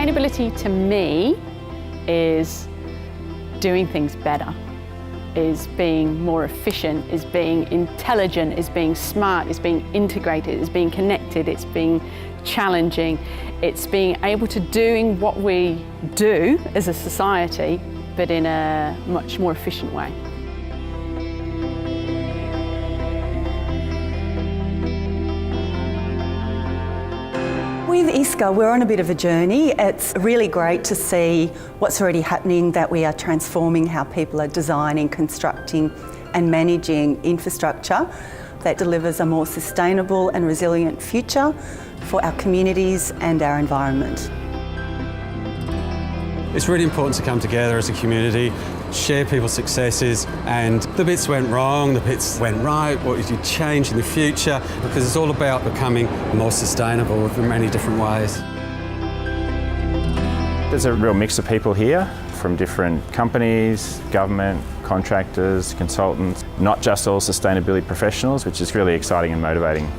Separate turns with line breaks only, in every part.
Sustainability to me is doing things better, is being more efficient, is being intelligent, is being smart, is being integrated, is being connected, it's being challenging, it's being able to doing what we do as a society, but in a much more efficient way.
With ISCA, we're on a bit of a journey. It's really great to see what's already happening, that we are transforming how people are designing, constructing and managing infrastructure that delivers a more sustainable and resilient future for our communities and our environment.
It's really important to come together as a community, share people's successes and the bits went wrong, the bits went right, what did you change in the future, because it's all about becoming more sustainable in many different ways.
There's a real mix of people here from different companies, government, contractors, consultants, not just all sustainability professionals, which is really exciting and motivating.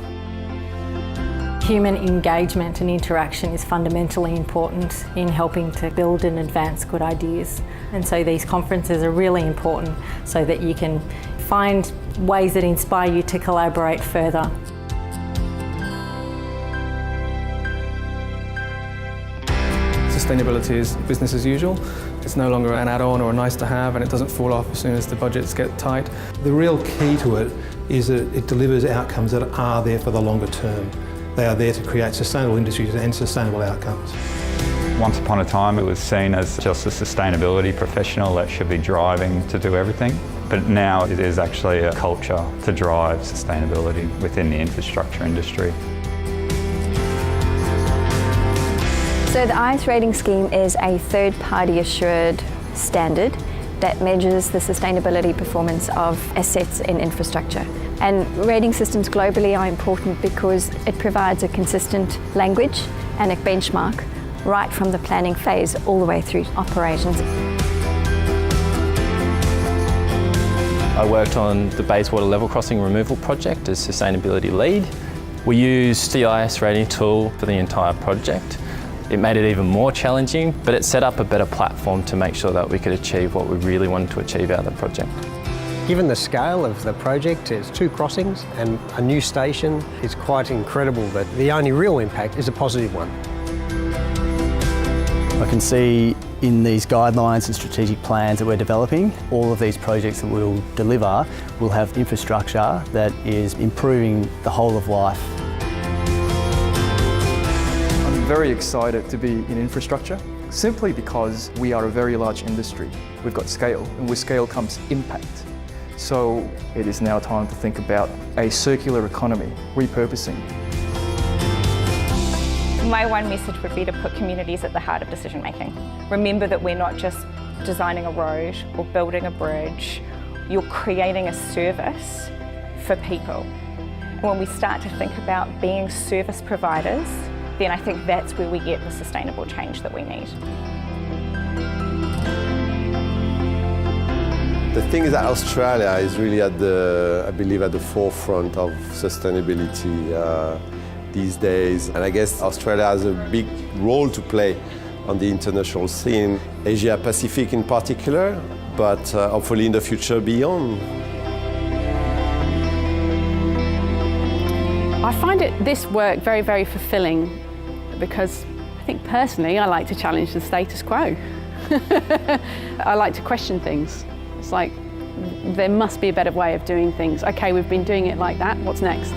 Human engagement and interaction is fundamentally important in helping to build and advance good ideas. And so these conferences are really important so that you can find ways that inspire you to collaborate further.
Sustainability is business as usual. It's no longer an add-on or a nice to have, and it doesn't fall off as soon as the budgets get tight.
The real key to it is that it delivers outcomes that are there for the longer term. They are there to create sustainable industries and sustainable outcomes.
Once upon a time it was seen as just a sustainability professional that should be driving to do everything, but now it is actually a culture to drive sustainability within the infrastructure industry.
So the IS rating scheme is a third-party assured standard that measures the sustainability performance of assets in infrastructure. And rating systems globally are important because it provides a consistent language and a benchmark right from the planning phase all the way through operations.
I worked on the Bayswater level crossing removal project as sustainability lead. We used the IS rating tool for the entire project. It made it even more challenging, but it set up a better platform to make sure that we could achieve what we really wanted to achieve out of the project.
Given the scale of the project, it's 2 crossings and a new station. It's quite incredible that the only real impact is a positive one.
I can see in these guidelines and strategic plans that we're developing, all of these projects that we'll deliver will have infrastructure that is improving the whole of life.
I'm very excited to be in infrastructure, simply because we are a very large industry. We've got scale, and with scale comes impact. So it is now time to think about a circular economy, repurposing.
My one message would be to put communities at the heart of decision making. Remember that we're not just designing a road or building a bridge, you're creating a service for people. When we start to think about being service providers, then I think that's where we get the sustainable change that we need.
The thing is that Australia is really at the, I believe, at the forefront of sustainability these days. And I guess Australia has a big role to play on the international scene, Asia Pacific in particular, but hopefully in the future beyond.
I find this work very, very fulfilling because I think personally I like to challenge the status quo. I like to question things. It's like, there must be a better way of doing things. Okay, we've been doing it like that, what's next?